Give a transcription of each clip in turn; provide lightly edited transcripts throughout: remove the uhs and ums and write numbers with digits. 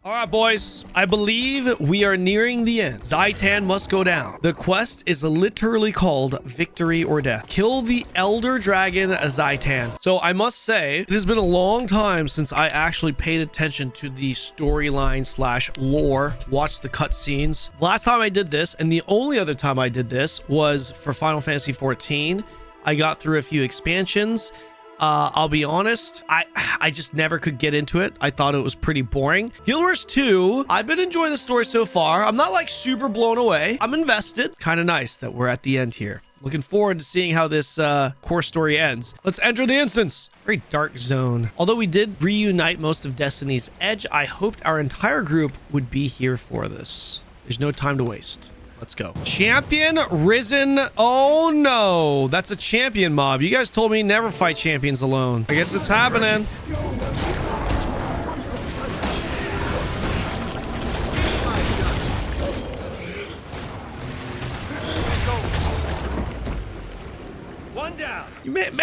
All right, boys. I believe we are nearing the end. Zhaitan must go down. The quest is literally called Victory or Death. Kill the Elder Dragon Zhaitan. So I must say, it has been a long time since I actually paid attention to the storyline / lore, watched the cutscenes. Last time I did this, and the only other time I did this, was for Final Fantasy XIV. I got through a few expansions. I'll be honest, I just never could get into it. I thought it was pretty boring. Guild Wars 2, I've been enjoying the story so far. I'm not like super blown away. I'm invested. Kind of nice that we're at the end here. Looking forward to seeing how this core story ends. Let's enter the instance. Very dark zone. Although we did reunite most of Destiny's Edge, I hoped our entire group would be here for this. There's no time to waste. Let's go. Champion risen. Oh no, that's a champion mob. You guys told me never fight champions alone. I guess it's happening. One down. Man,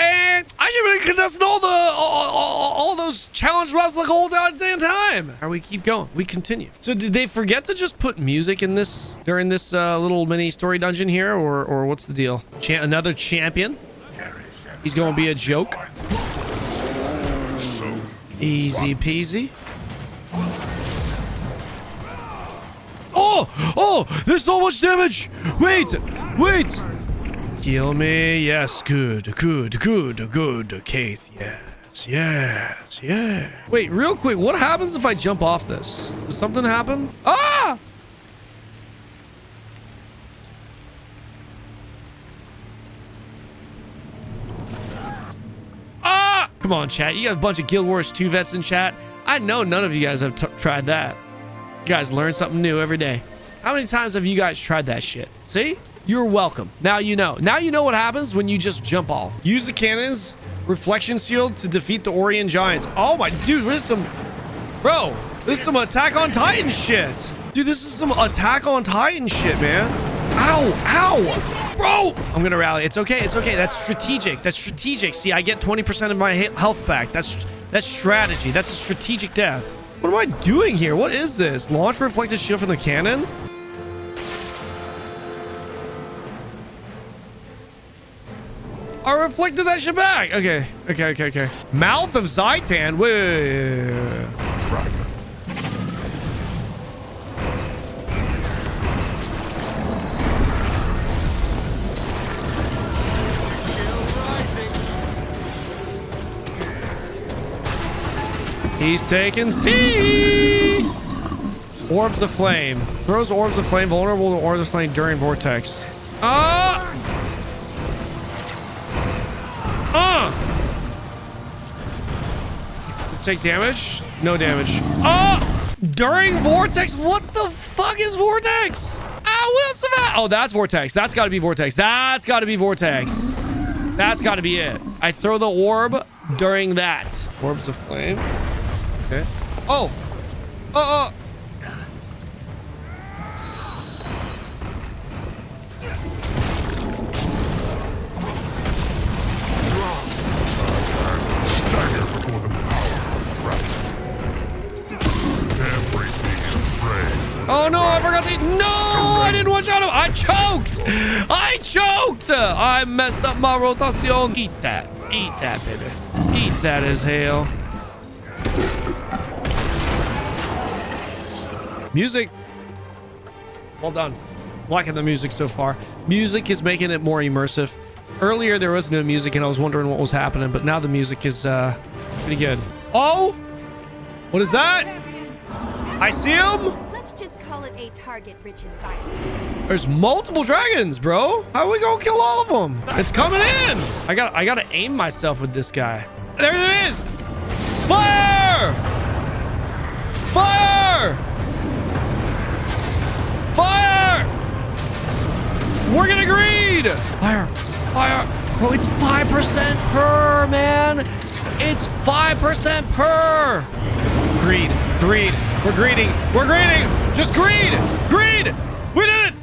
I should have been contesting all those challenge mobs like the whole damn time. How we keep going? We continue. So did they forget to just put music in this during this little mini story dungeon here, or what's the deal? Another champion? He's going to be a joke. Easy peasy. Oh, there's so much damage. Wait. Kill me. Yes, good. Kaith, yes. Wait, real quick, what happens if I jump off this? Does something happen? Ah! Ah! Come on, chat. You got a bunch of Guild Wars 2 vets in chat. I know none of you guys have tried that. You guys learn something new every day. How many times have you guys tried that shit? See? You're welcome. Now you know. Now you know what happens when you just jump off. Use the cannon's reflection shield to defeat the Orient Giants. Oh my dude, this is some... Bro, this is some Attack on Titan shit. Dude, this is some Attack on Titan shit, man. Ow. Bro, I'm gonna rally. It's okay. That's strategic. See, I get 20% of my health back. That's strategy. That's a strategic death. What am I doing here? What is this? Launch reflected shield from the cannon? I reflected that shit back. Okay. Mouth of Zhaitan. Wait. He's taking C. Orbs of flame. Throws orbs of flame. Vulnerable to orbs of flame during vortex. Does it take damage? No damage. During vortex? What the fuck is vortex? I will survive. Oh, that's vortex. That's got to be vortex. That's got to be it. I throw the orb during that. Orbs of flame. Okay. Oh. Oh no, I forgot to... No, I didn't watch out. I choked. I messed up my rotación. Eat that, baby. Eat that as hell. Music. Well done. Liking the music so far. Music is making it more immersive. Earlier there was no music and I was wondering what was happening, but now the music is pretty good. Oh, what is that? I see him. Just call it a target-rich environment. There's multiple dragons, bro. How are we gonna kill all of them? It's coming in. I gotta aim myself with this guy. There it is. Fire! We're gonna greed. Fire! Bro, it's 5% per, man. It's 5% per. Greed. We're greeding. Just greed. We did it.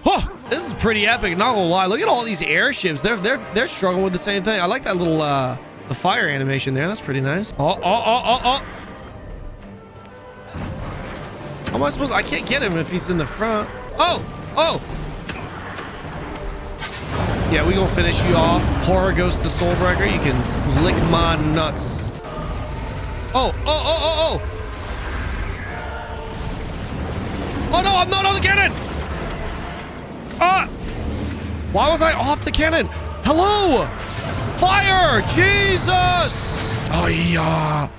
Oh, this is pretty epic. Not gonna lie. Look at all these airships. They're struggling with the same thing. I like that little the fire animation there. That's pretty nice. Oh. How am I supposed to? I can't get him if he's in the front. Oh! Oh! Yeah, we gonna finish you off. Horror Ghost the Soulbreaker. You can lick my nuts. Oh! Oh! Oh! Oh! Oh! Oh no! I'm not on the cannon! Why was I off the cannon? Hello! Fire! Jesus! Hiya!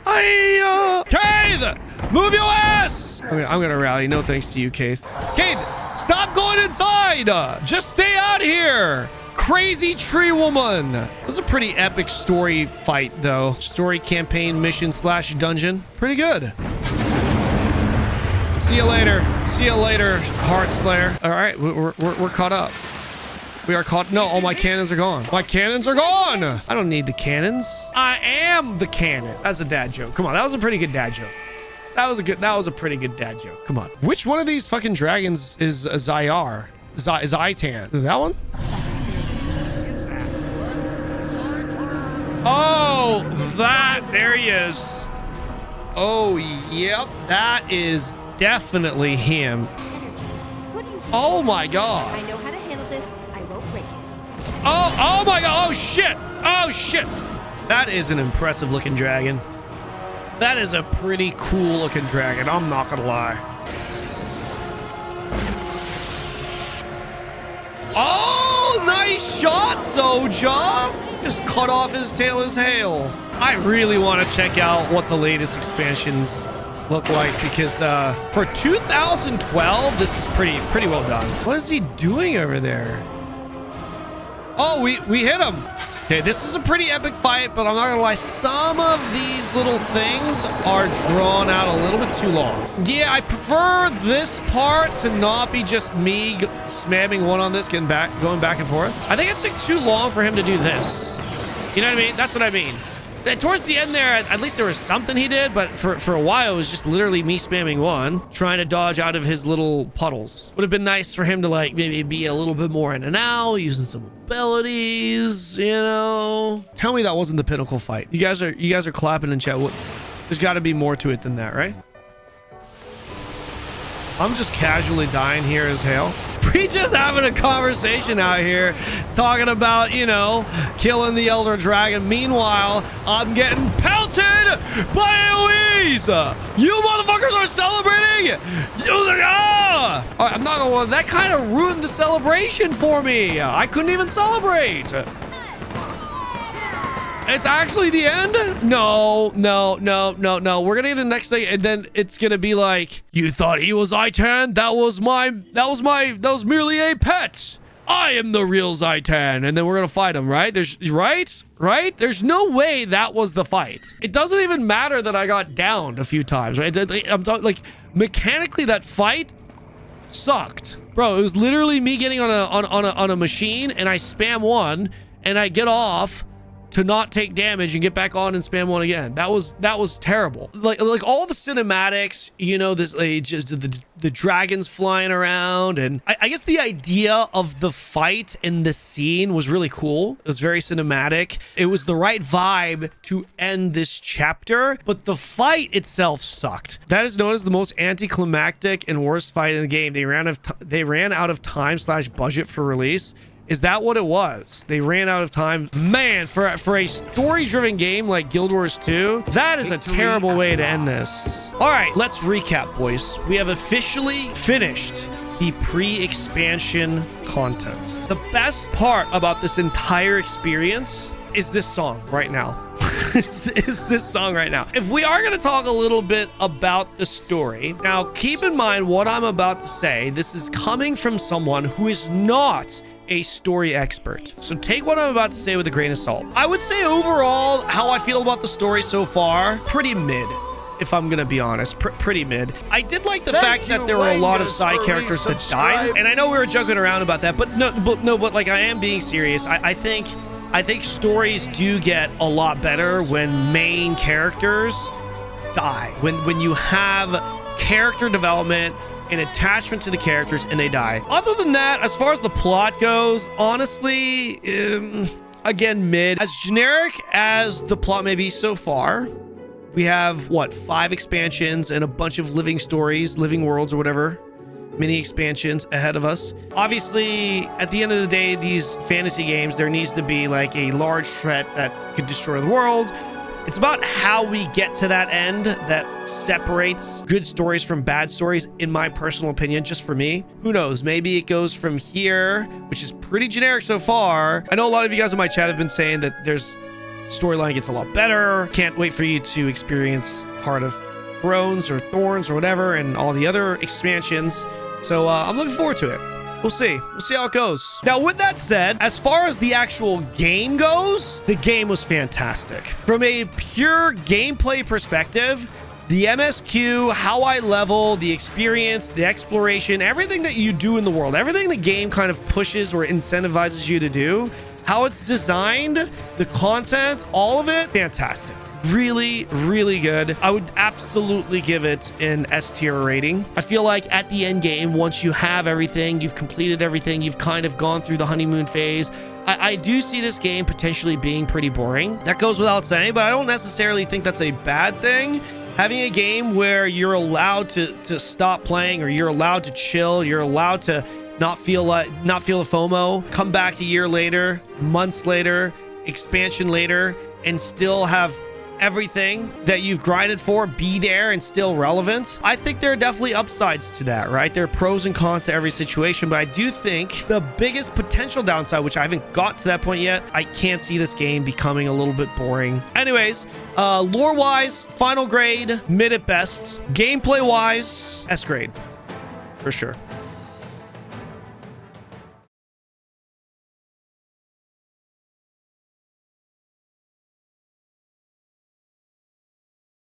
Hiya! Kaith! Move your ass! Okay, I'm gonna rally. No thanks to you, Kaith. Kaith, stop going inside! Just stay out here! Crazy tree woman! This is a pretty epic story fight, though. Story campaign mission / dungeon. Pretty good. See you later. See you later, Heart Slayer. All right, we're caught up. We are caught. No, all my cannons are gone. My cannons are gone. I don't need the cannons. I am the cannon. That's a dad joke. Come on, that was a pretty good dad joke. That was a pretty good dad joke. Come on. Which one of these fucking dragons is a Zhaitan? Zhaitan. Is that one? Oh, there he is. Oh, yep. That is definitely him. Oh my god. I know how to handle this. I won't break it. Oh my god. Oh shit. Oh shit. That is an impressive looking dragon. That is a pretty cool looking dragon. I'm not gonna lie. Oh, nice shot, Soja. Just cut off his tail as hail. I really want to check out what the latest expansions look like, because for 2012, this is pretty well done. What is he doing over there? Oh, we hit him. Okay, this is a pretty epic fight, but I'm not gonna lie, some of these little things are drawn out a little bit too long. Yeah, I prefer this part to not be just me spamming one on this, going back and forth. I think it took too long for him to do this. You know what I mean? That's what I mean. Towards the end there, at least there was something he did, but for a while, it was just literally me spamming one, trying to dodge out of his little puddles. Would have been nice for him to, like, maybe be a little bit more in and out, using some abilities, you know? Tell me that wasn't the pinnacle fight. You guys are clapping in chat. There's got to be more to it than that, right? I'm just casually dying here as hell. We just having a conversation out here talking about, you know, killing the Elder Dragon. Meanwhile, I'm getting pelted by AoEs. You motherfuckers are celebrating. I'm not gonna lie, that kind of ruined the celebration for me. I couldn't even celebrate. It's actually the end? No. We're gonna get to the next thing, and then it's gonna be like, you thought he was Zhaitan? That was merely a pet. I am the real Zhaitan, and then we're gonna fight him, right? Right? There's no way that was the fight. It doesn't even matter that I got downed a few times, right? I'm talking, like, mechanically, that fight sucked, bro. It was literally me getting on a machine, and I spam one, and I get off to not take damage and get back on and spam one again. That was terrible. Like all the cinematics, you know, this, like, just the dragons flying around, and I guess the idea of the fight in the scene was really cool. It was very cinematic. It was the right vibe to end this chapter, but the fight itself sucked. That is known as the most anticlimactic and worst fight in the game. They ran out of time / budget for release. Is that what it was? They ran out of time. Man, for a story-driven game like Guild Wars 2, that is a terrible way to end this. All right, let's recap, boys. We have officially finished the pre-expansion content. The best part about this entire experience is this song right now. is this song right now. If we are going to talk a little bit about the story, now keep in mind what I'm about to say. This is coming from someone who is not a story expert. So take what I'm about to say with a grain of salt. I would say overall, how I feel about the story so far, pretty mid. If I'm gonna be honest, pretty mid. I did like the fact that there were a lot of side characters that died, and I know we were joking around about that, but but like, I am being serious. I think stories do get a lot better when main characters die. When you have character development and attachment to the characters and they die. Other than that, as far as the plot goes, honestly, again, mid. As generic as the plot may be so far, We have, what, 5 expansions and a bunch of living stories, living worlds or whatever, mini expansions ahead of us. Obviously, at the end of the day, these fantasy games, there needs to be like a large threat that could destroy the world. It's about how we get to that end that separates good stories from bad stories, in my personal opinion, just for me. Who knows? Maybe it goes from here, which is pretty generic so far. I know a lot of you guys in my chat have been saying that there's storyline gets a lot better. Can't wait for you to experience Heart of Thrones or Thorns or whatever and all the other expansions. So I'm looking forward to it. We'll see. We'll see how it goes. Now, with that said, as far as the actual game goes, the game was fantastic. From a pure gameplay perspective, the MSQ, how I level, the experience, the exploration, everything that you do in the world, everything the game kind of pushes or incentivizes you to do, how it's designed, the content, all of it, fantastic. Really, really good. I would absolutely give it an S tier rating. I feel like at the end game, once you have everything, you've completed everything, you've kind of gone through the honeymoon phase, I do see this game potentially being pretty boring. That goes without saying, but I don't necessarily think that's a bad thing. Having a game where you're allowed to stop playing, or you're allowed to chill, you're allowed to not feel the FOMO, come back a year later, months later, expansion later, and still have everything that you've grinded for be there and still relevant. I think there are definitely upsides to that, right? There are pros and cons to every situation, but I do think the biggest potential downside, which I haven't got to that point yet, I can't see this game becoming a little bit boring. Anyways, lore wise, final grade, mid at best. Gameplay wise, S grade for sure.